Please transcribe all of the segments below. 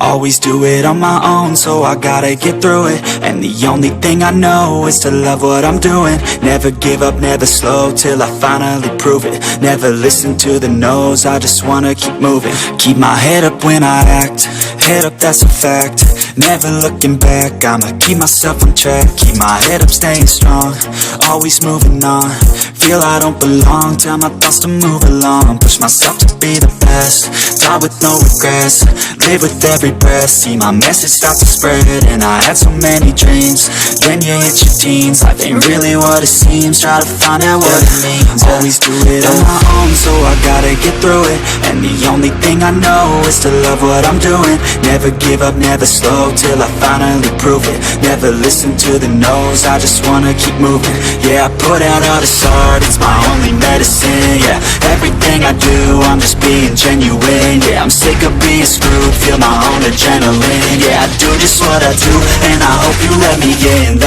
Always do it on my own, so I gotta get through it. And the only thing I know is to love what I'm doing. Never give up, never slow, till I finally prove it. Never listen to the no's, I just wanna keep moving. Keep my head up when I act, head up, that's a fact. Never looking back, I'ma keep myself on track. Keep my head up, staying strong, always moving on. Feel I don't belong, tell my thoughts to move along. Push myself to be the best, die with no regrets. Live with every breath, see my message start to spread. And I had so many dreams, then you hit your teens. Life ain't really what it seems, try to find out what it means. Always do it on my own, so I gotta get through it. And the only thing I know is to love what I'm doing. Never give up, never slow, till I finally prove it. Never listen to the no's, I just wanna keep moving. Yeah, I put out all this art, it's my only medicine. Yeah, everything I do, I'm just being genuine. Yeah, I'm sick of being screwed, feel my own adrenaline. Yeah, I do just what I do, and I hope you let me in,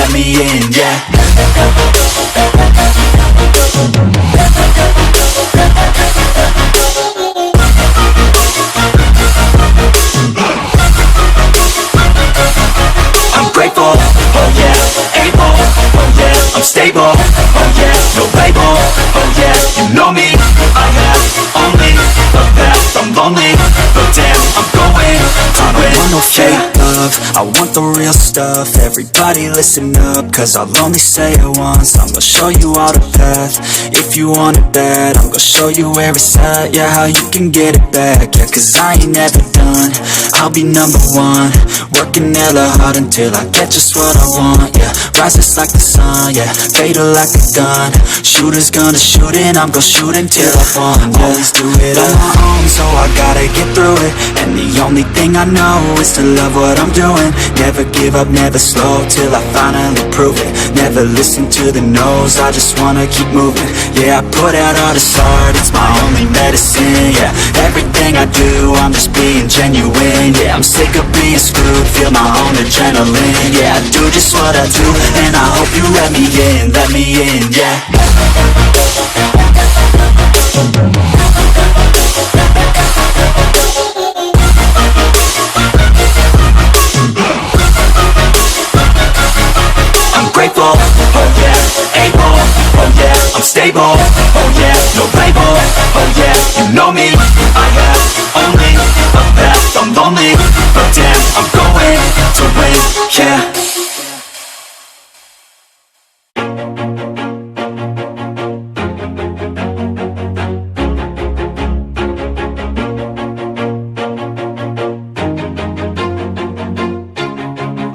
yeah. I'm grateful, oh yeah, able, oh yeah, I'm stable, oh yeah, no label, oh yeah, you know me, I have only a path, I'm lonely, but damn, I'm going to win. I want no fake love, I want the real stuff. Everybody listen up, cause I'll only say it once. I'm gonna show you all the path, if you want it bad. I'm gonna show you where it's at, yeah, how you can get it back. Yeah, cause I ain't never done, I'll be number one. Working hella hard until I get just what I want, yeah. Rises like the sun, yeah, fatal like a gun. Shooter's gonna shoot and I'm gonna shoot until I fall. Always do it on my own, so I gotta get through it. And the only thing I know is to love what I'm doing. Never give up, never slow, till I finally prove it. Never listen to the no's, I just wanna keep moving. Yeah, I put out all this art, it's my only medicine. Yeah, everything I do, I'm just being genuine. Yeah, I'm sick of being screwed, feel my own adrenaline. Yeah, I do just what I do, and I hope you let me in, yeah. I'm grateful, oh yeah, able, oh yeah, I'm stable, oh yeah, no label, oh yeah, you know me, I have only a path, I'm lonely, but damn, I'm going to win, yeah.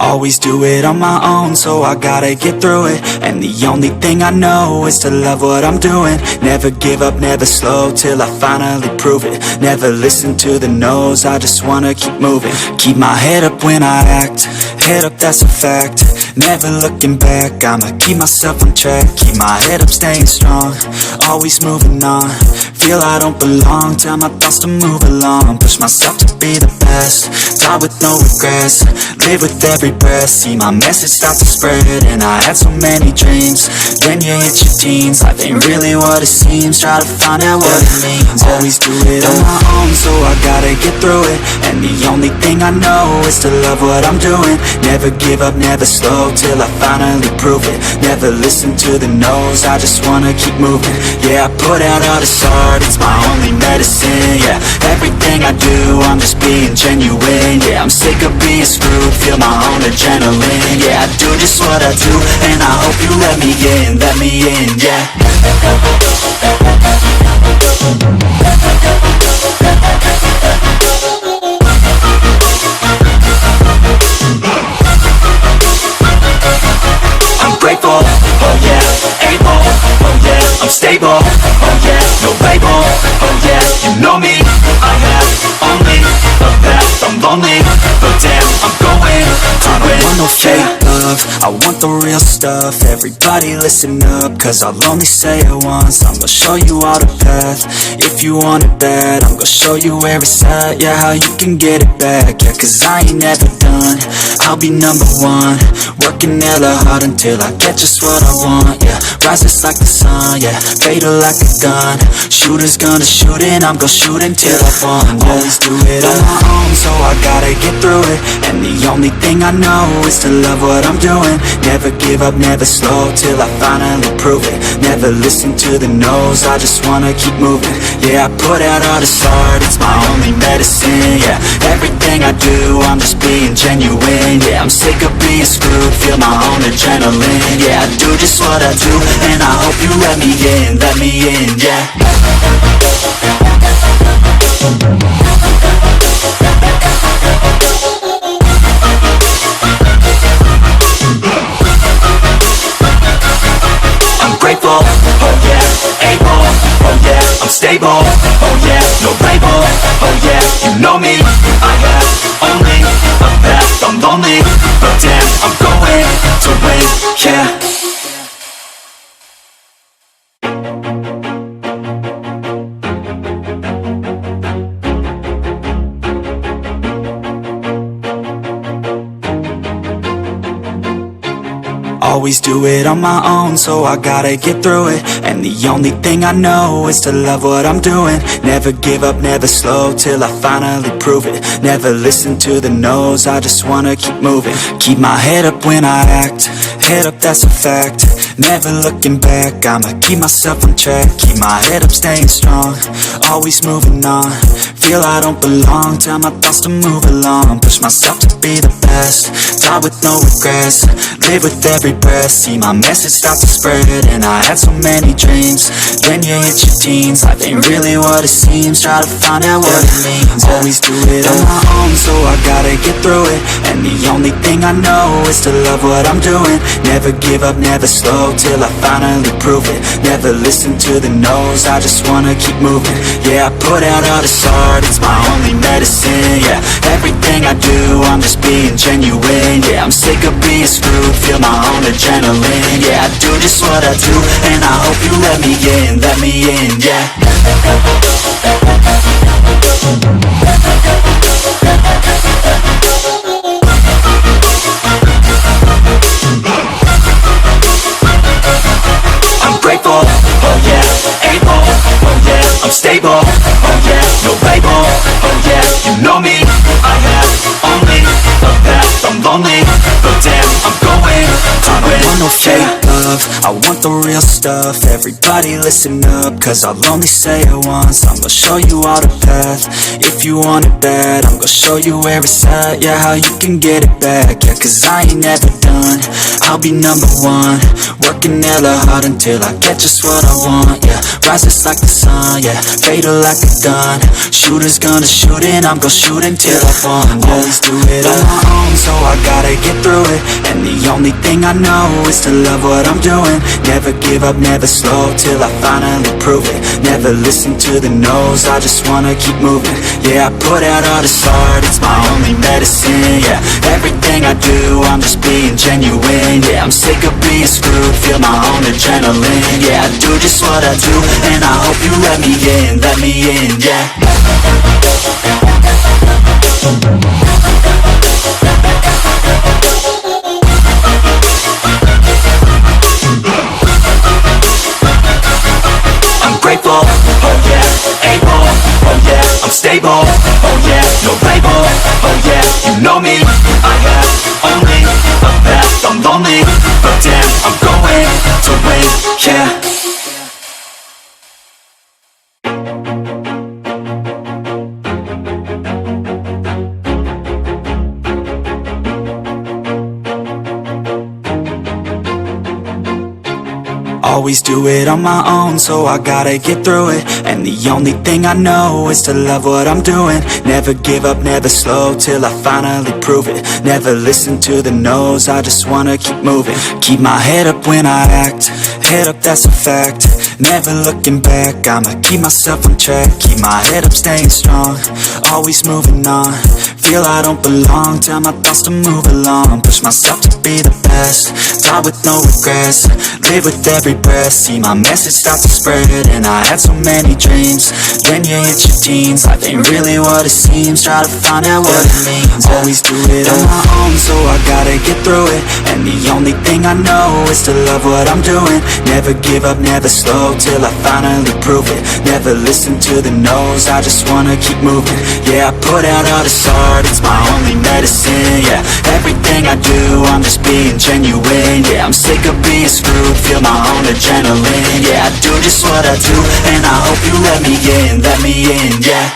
Always do it on my own, so I gotta get through it. And the only thing I know is to love what I'm doing. Never give up, never slow, till I finally prove it. Never listen to the no's, I just wanna keep moving. Keep my head up when I act, head up, that's a fact. Never looking back, I'ma keep myself on track. Keep my head up, staying strong, always moving on. Feel I don't belong, tell my thoughts to move along. Push myself to be the best, die with no regrets. Live with every breath, see my message start to spread. And I had so many dreams, then you hit your teens. Life ain't really what it seems, try to find out what it means. Always do it on my own, so I gotta get through it. And the only thing I know is to love what I'm doing. Never give up, never slow, till I finally prove it. Never listen to the no's, I just wanna keep moving. Yeah, I put out all this art, it's my only medicine. Yeah, everything I do, I'm just being genuine. Yeah, I'm sick of being screwed, feel my own adrenaline. Yeah, I do just what I do, and I hope you let me in, yeah. I'm grateful, oh yeah, able, oh yeah, I'm stable, oh yeah, no label, oh yeah, you know me, I have only a path, I'm lonely, but damn, I'm going to win. I don't want no fake love, I want the real stuff. stuff, everybody listen up, cause I'll only say it once. I'm gonna show you all the path, if you want it bad. I'm gonna show you where it's at, yeah, how you can get it back. Yeah, cause I ain't never done, I'll be number one. Working hella hard until I get just what I want, yeah. Rises like the sun, yeah, fatal like a gun. Shooter's gonna shoot and I'm gonna shoot until I fall, yeah. Always do it on my own, so I gotta get through it. And the only thing I know is to love what I'm doing. Never give up, never slow, till I finally prove it. Never listen to the no's, I just wanna keep moving. Yeah, I put out all this art, it's my only medicine. Yeah, everything I do, I'm just being genuine. Yeah, I'm sick of being screwed, feel my own adrenaline. Yeah, I do just what I do, and I hope you let me in, yeah. I'm grateful, oh yeah, able, oh yeah, I'm stable, oh yeah, no label, oh yeah, you know me, I have only a path, I'm lonely, but damn, I'm going to win, yeah. Always do it on my own, so I gotta get through it. And the only thing I know is to love what I'm doing. Never give up, never slow, till I finally prove it. Never listen to the no's, I just wanna keep moving. Keep my head up when I act, head up, that's a fact. Never looking back, I'ma keep myself on track. Keep my head up, staying strong, always moving on. Feel I don't belong, tell my thoughts to move along. Push myself to be the best, die with no regrets. Live with every breath, see my message start to spread. And I had so many dreams, then you hit your teens. Life ain't really what it seems, try to find out what it means. Always do it on my own, so I gotta get through it. And the only thing I know is to love what I'm doing. Never give up, never slow, till I finally prove it. Never listen to the no's, I just wanna keep moving. Yeah, I put out all this art, it's my only medicine. Yeah, everything I do, I'm just being genuine. Yeah, I'm sick of being screwed, feel my own adrenaline. Yeah, I do just what I do, and I hope you let me in, yeah. I'm grateful, oh yeah, able, oh yeah, I'm stable, oh yeah, no label, oh yeah, you know me, I have only a path, I'm lonely, but damn, I'm going to win. I don't want no fake love, I want the real stuff. Everybody listen up, cause I'll only say it once. I'm gonna show you all the path, if you want it bad. I'm gonna show you where it's at, yeah, how you can get it back. Yeah, cause I ain't never done, I'll be number one. Working hella hard until I get just what I want, yeah. Rises like the sun, yeah, fatal like a gun. Shooter's gonna shoot and I'm gonna shoot until I fall, yeah. Always do it on my own, so I gotta get through it. And the only thing I know is to love what I'm doing. Never give up, never slow, till I finally prove it. Never listen to the no's, I just wanna keep moving. Yeah, I put out all this art, it's my only medicine. Yeah, everything I do, I'm just being genuine. Yeah, I'm sick of being screwed, feel my own adrenaline. Yeah, I do just what I do, and I hope you let me in, yeah. I'm grateful, oh yeah, able, oh yeah, I'm stable, oh yeah, no label, oh yeah, you know me, I have only a path, I'm lonely, but damn, I'm going to win, yeah. Always do it on my own, so I gotta get through it. And the only thing I know is to love what I'm doing. Never give up, never slow, till I finally prove it. Never listen to the no's, I just wanna keep moving. Keep my head up when I act, head up, that's a fact. Never looking back, I'ma keep myself on track. Keep my head up, staying strong, always moving on. Feel I don't belong, tell my thoughts to move along. Push myself to be the best, die with no regrets. Live with every breath, see my message start to spread. And I had so many dreams, then you hit your teens. Life ain't really what it seems, try to find out what it means. Always do it on my own, so I gotta get through it. And the only thing I know is to love what I'm doing. Never give up, never slow, till I finally prove it. Never listen to the no's, I just wanna keep moving. Yeah, I put out all this art, it's my only medicine. Yeah, everything I do, I'm just being genuine. Yeah, I'm sick of being screwed, feel my own adrenaline. Yeah, I do just what I do, and I hope you let me in, yeah.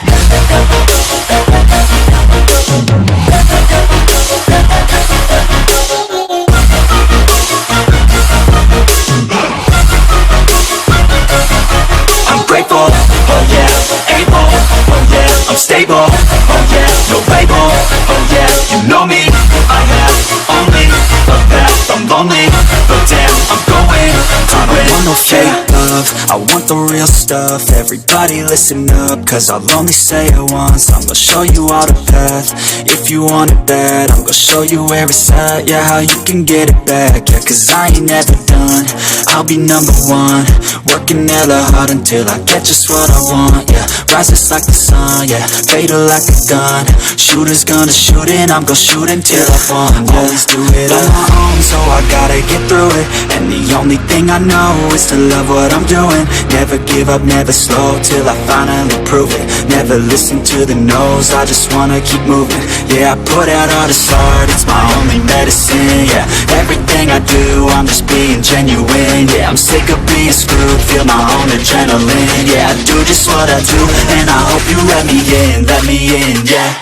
I'm grateful, oh yeah, able, oh yeah, I'm stable, oh yeah, no label, oh yeah, you know me, I have only the best. I'm lonely, but damn, I'm going to win. I don't want no fake love, I want the real stuff. Everybody listen up, cause I'll only say it once. I'm gonna show you all the path, if you want it bad. I'm gonna show you where it's at, yeah, how you can get it back. Yeah, cause I ain't never done, I'll be number one. Working hella hard until I get just what I want, yeah. Rises like the sun, yeah, fatal like a gun. Shooters gonna shoot and I'm gonna shoot until I fall. Always do it on my own, so I gotta get through it. And the only thing I know is to love what I'm doing. Never give up, never slow, till I finally prove it. Never listen to the no's, I just wanna keep moving. Yeah, I put out all this art, it's my only medicine. Yeah, everything I do, I'm just being genuine. Yeah, I'm sick of being screwed, feel my own adrenaline. Yeah, I do just what I do, and I hope you let me in, yeah.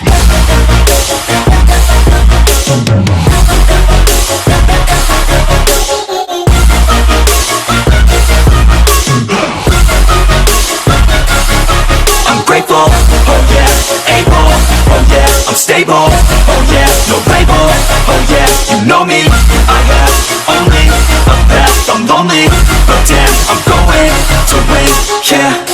I'm grateful, oh yeah, able, oh yeah, I'm stable, oh yeah, no label, oh yeah, you know me, I have only the best. I'm lonely, but damn, I'm going to win, yeah.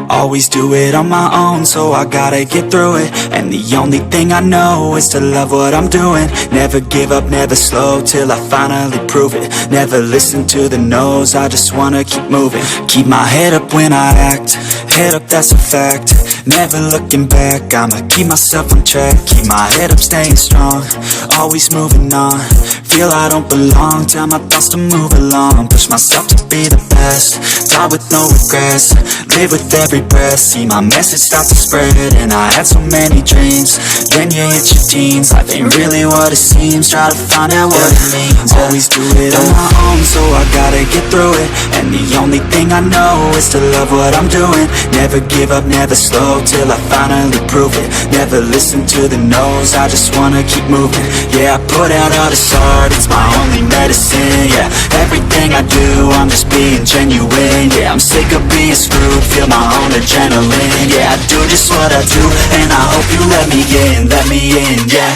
Always do it on my own, so I gotta get through it. And the only thing I know is to love what I'm doing. Never give up, never slow, till I finally prove it. Never listen to the no's, I just wanna keep moving. Keep my head up when I act, head up, that's a fact. Never looking back, I'ma keep myself on track. Keep my head up, staying strong, always moving on. Feel I don't belong, tell my thoughts to move along. Push myself to be the best, die with no regrets. Live with every breath, see my message start to spread. And I had so many dreams, then you hit your teens. Life ain't really what it seems, try to find out what it means. Always do it on my own, so I gotta get through it. And the only thing I know is to love what I'm doing. Never give up, never slow, till I finally prove it. Never listen to the no's, I just wanna keep moving. Yeah, I put out all this art, it's my only medicine. Yeah, everything I do, I'm just being genuine. Yeah, I'm sick of being screwed, feel my own adrenaline. Yeah, I do just what I do, and I hope you let me in, yeah.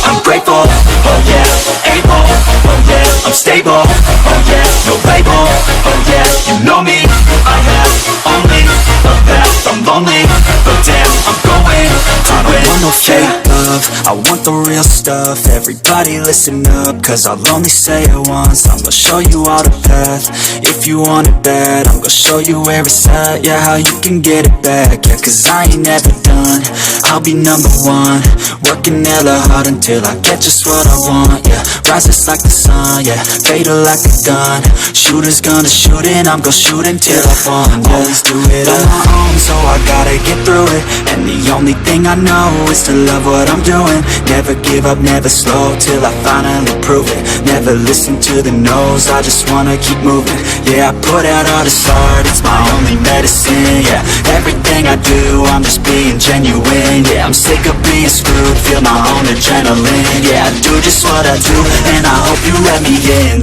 I'm grateful, oh yeah, able, oh yeah, I'm stable, oh yeah, no label, oh yeah, you know me, I have only the best. I'm lonely, but damn, I'm going to win. I don't want no fake love, I want the real stuff. Everybody listen up, cause I'll only say it once. I'm gonna show you all the path, if you want it bad. I'm gonna show you where it's at, yeah, how you can get it back. Yeah, cause I ain't never done, I'll be number one. Working hella hard until I get just what I want, yeah. Rises like the sun, yeah, fatal like a gun. Shooters gonna shoot and I'm gonna shoot until I fall. Always do it on my own, so I gotta get through it. And the only thing I know is to love what I'm doing. Never give up, up, never slow, till I finally prove it. Never listen to the no's, I just wanna keep moving. Yeah, I put out all this art, it's my only medicine. Yeah, everything I do, I'm just being genuine. Yeah, I'm sick of being screwed, feel my own adrenaline. Yeah, I do just what I do, and I hope you let me in,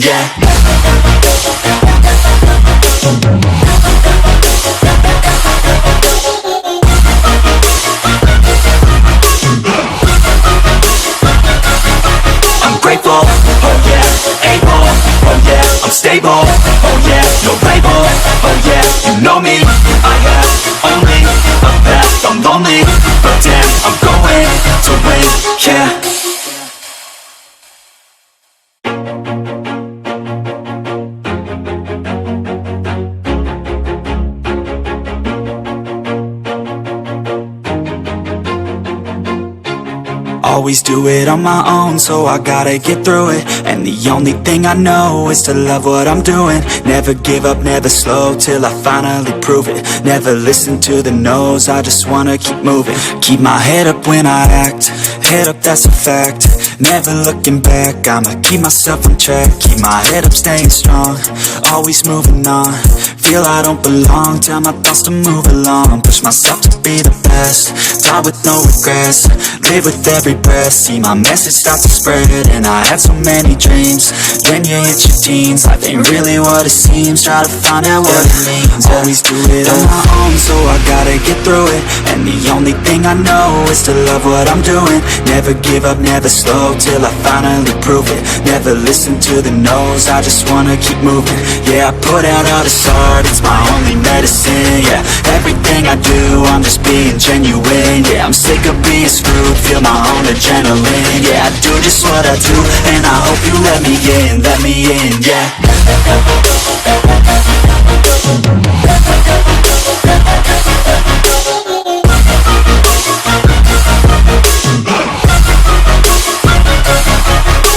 yeah. I'm grateful, oh yeah, able, oh yeah, I'm stable, oh yeah, no label, oh yeah, you know me, I have only a path, I'm lonely, but damn, I'm going to win, yeah. Always do it on my own, so I gotta get through it. And the only thing I know is to love what I'm doing. Never give up, never slow, till I finally prove it. Never listen to the no's, I just wanna keep moving. Keep my head up when I act, head up, that's a fact. Never looking back, I'ma keep myself on track. Keep my head up, staying strong, always moving on. Feel I don't belong, tell my thoughts to move along. Push myself to be the best, die with no regrets. Live with every breath, see my message start to spread. And I had so many dreams, then you hit your teens. Life ain't really what it seems, try to find out what it means. Always do it on my own, so I gotta get through it. And the only thing I know is to love what I'm doing. Never give up, never slow, till I finally prove it. Never listen to the no's, I just wanna keep moving. Yeah, I put out all this art, it's my only medicine. Yeah, everything I do, I'm just being genuine. Yeah, I'm sick of being screwed, feel my own adrenaline. Yeah, I do just what I do, and I hope you let me in, yeah.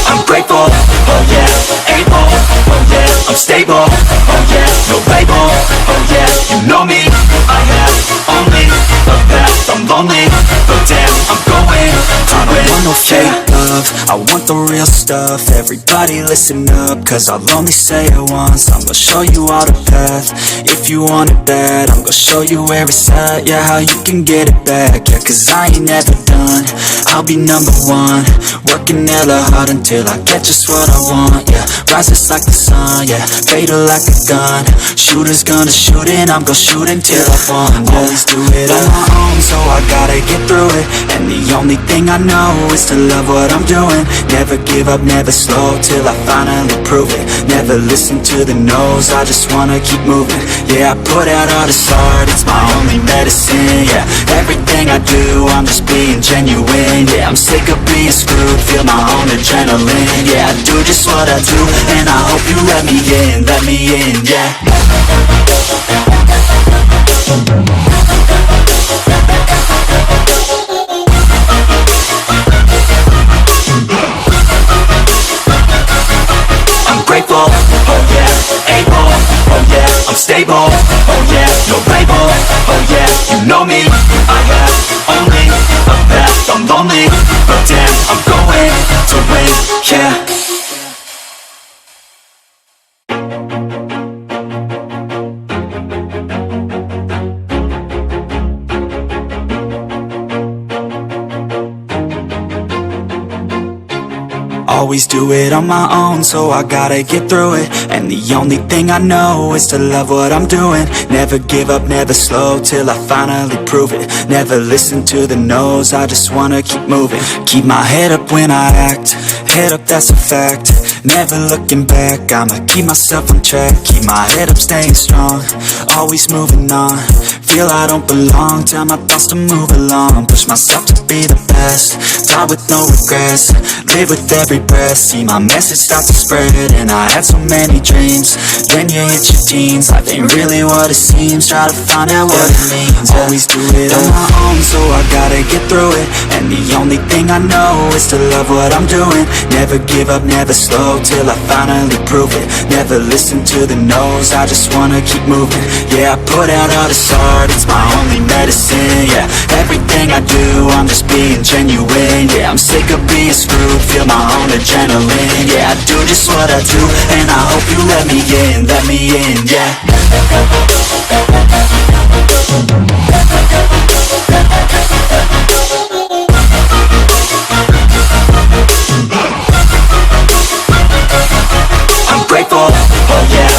I'm grateful, oh yeah, able, oh yeah, I'm stable, oh yeah, no label, oh yeah, you know me, I have only a path, I'm lonely, but damn, I'm going to win. I don't want no fake love, I want the real stuff. Everybody listen up, cause I'll only say it once. I'm gonna show you all the path, if you want it bad. I'm gonna show you where it's at, yeah, how you can get it back. Yeah, cause I ain't never done, I'll be number one. Working hella hard until I get just what I want, yeah. Rises like the sun, yeah, fatal like a gun. Shooter's gonna shoot and I'm gonna shoot until I fall, yeah. Always do it on my own, so I gotta get through it. And the only thing I know is to love what I'm doing. Never give up, never slow, till I finally prove it. Never listen to the no's, I just wanna keep moving. Yeah, I put out all this art, it's my only medicine. Yeah, everything I do, I'm just being genuine. Yeah, I'm sick of being screwed, feel my own adrenaline. Yeah, I do just what I do, and I hope you let me in, yeah. I'm grateful, oh yeah, able, oh yeah, I'm stable, oh yeah, no label, oh yeah, you know me, I have only a path, I'm lonely, but damn, I'm going to win, yeah. Always do it on my own, so I gotta get through it. And the only thing I know is to love what I'm doing. Never give up, never slow, till I finally prove it. Never listen to the no's, I just wanna keep moving. Keep my head up when I act, head up, that's a fact. Never looking back, I'ma keep myself on track. Keep my head up, staying strong, always moving on. Feel I don't belong, tell my thoughts to move along. Push myself to be the best, die with no regrets. Live with every breath, see my message start to spread. And I had so many dreams, then you hit your teens. Life ain't really what it seems, try to find out what it means. Always do it on my own, so I gotta get through it. And the only thing I know is to love what I'm doing. Never give up, never slow, slow till I finally prove it. Never listen to the no's, I just wanna keep moving. Yeah, I put out all this art, it's my only medicine. Yeah, everything I do, I'm just being genuine. Yeah, I'm sick of being screwed, feel my own adrenaline. Yeah, I do just what I do, and I hope you let me in, yeah. I'm grateful, oh yeah,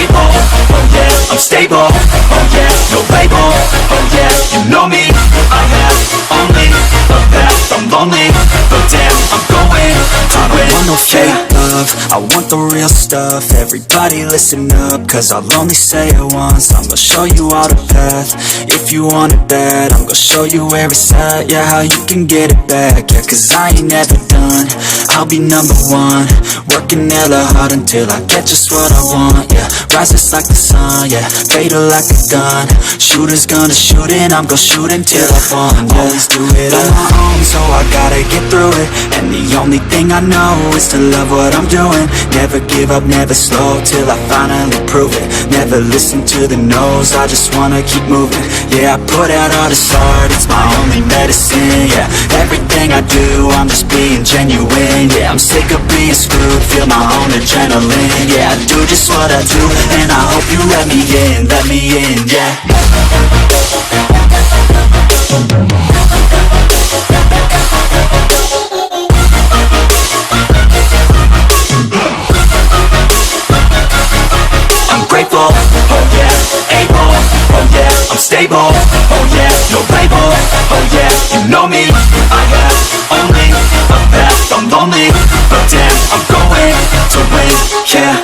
able, oh yeah, I'm stable, oh yeah, no label, oh yeah, you know me, I have only a path, I'm lonely, but damn, I'm going to win. I want no fake love, I want the real stuff. Everybody listen up, cause I'll only say it once. I'm gonna show you all the path, if you want it bad. I'm gonna show you where it's at, yeah, how you can get it back. Yeah, cause I ain't never done, I'll be number one. Working hella hard until I get just what I want, yeah. Rises like the sun, yeah, fatal like a gun. Shooter's gonna shoot and I'm gonna shoot until I fall, yeah. Always do it on my own, so I gotta get through it. And the only thing I know is to love what I'm doing. Never give up, never slow, till I finally prove it. Never listen to the no's, I just wanna keep moving. Yeah, I put out all this art, it's my only medicine. Yeah, everything I do, I'm just being genuine. Yeah, I'm sick of being screwed, feel my own adrenaline. Yeah, I do just what I do, and I hope you let me in, yeah. I'm grateful, oh yeah, able, oh yeah, I'm stable, oh yeah, no label, oh yeah, you know me, I have only a path, I'm lonely, but damn, I'm going to win, yeah.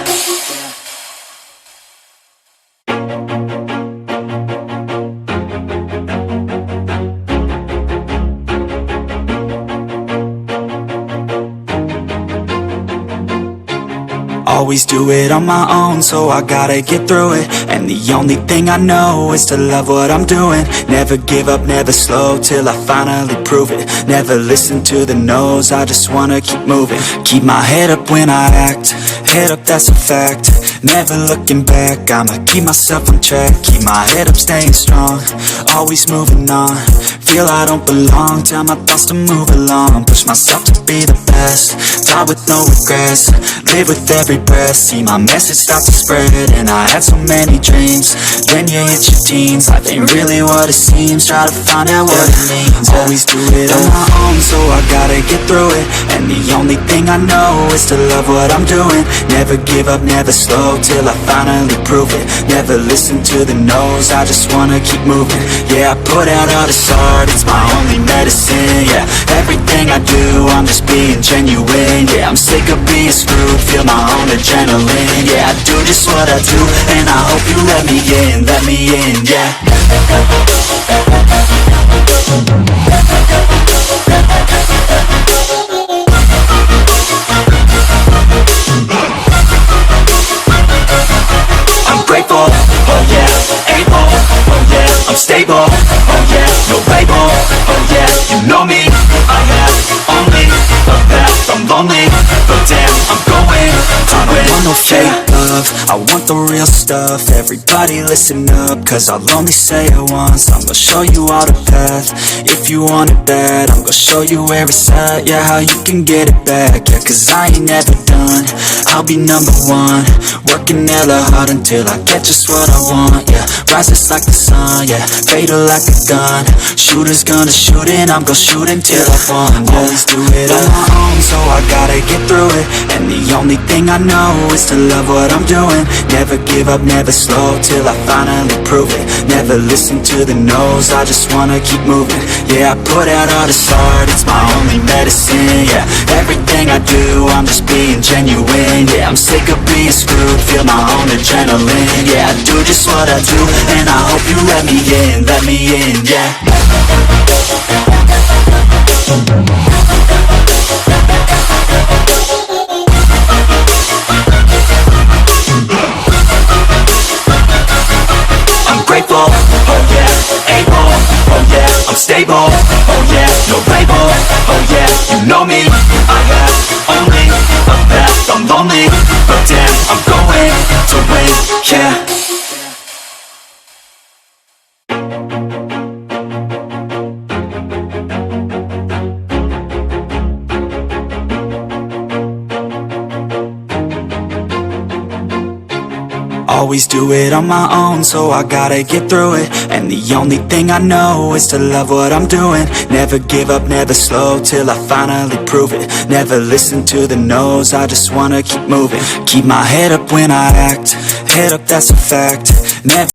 Always do it on my own, so I gotta get through it. And the only thing I know is to love what I'm doing. Never give up, never slow, till I finally prove it. Never listen to the no's, I just wanna keep moving. Keep my head up when I act, head up, that's a fact. Never looking back, I'ma keep myself on track. Keep my head up, staying strong, always moving on. Feel I don't belong, tell my thoughts to move along. Push myself to be the best, die with no regrets. Live with every breath, see my message start to spread. And I had so many dreams, then you hit your teens. Life ain't really what it seems, try to find out what it means. Always do it on my own, so I gotta get through it. And the only thing I know is to love what I'm doing. Never give up, never slow, till I finally prove it. Never listen to the no's, I just wanna keep moving. Yeah, I put out all this art, it's my only medicine. Yeah, everything I do, I'm just being genuine. Yeah, I'm sick of being screwed, feel my own adrenaline. Yeah, I do just what I do, and I hope you let me in, yeah. I'm grateful, oh yeah, able, oh yeah, I'm stable, oh yeah, no label, oh yeah, you know me, I have only a path, I'm lonely, but damn, I'm going to win. I want no fake love, I want the real stuff. Everybody listen up, cause I'll only say it once. I'm gonna show you all the path, if you want it bad. I'm gonna show you where it's at, yeah, how you can get it back. Yeah, cause I ain't never done, I'll be number one. Working hella hard until I get just what I want, yeah. Rises like the sun, yeah, fatal like a gun. Shooter's gonna shoot and I'm gonna shoot until I fall, yeah. Always do it on my own, so I gotta get through it. And the only thing I know is to love what I'm doing. Never give up, never slow, till I finally prove it. Never listen to the no's, I just wanna keep moving. Yeah, I put out all this art, it's my only medicine. Yeah, everything I do, I'm just being genuine. Yeah, I'm sick of being screwed, feel my own adrenaline. Yeah, I do just what I do, and I hope you let me in, yeah. I'm grateful, oh yeah, able, oh yeah, I'm stable, oh yeah, no label, oh yeah, you know me, I have only a path. I'm lonely, but damn, I'm going to win, yeah. Always do it on my own, so I gotta get through it. And the only thing I know is to love what I'm doing. Never give up, never slow, till I finally prove it. Never listen to the no's, I just wanna keep moving. Keep my head up when I act, head up, that's a fact. Never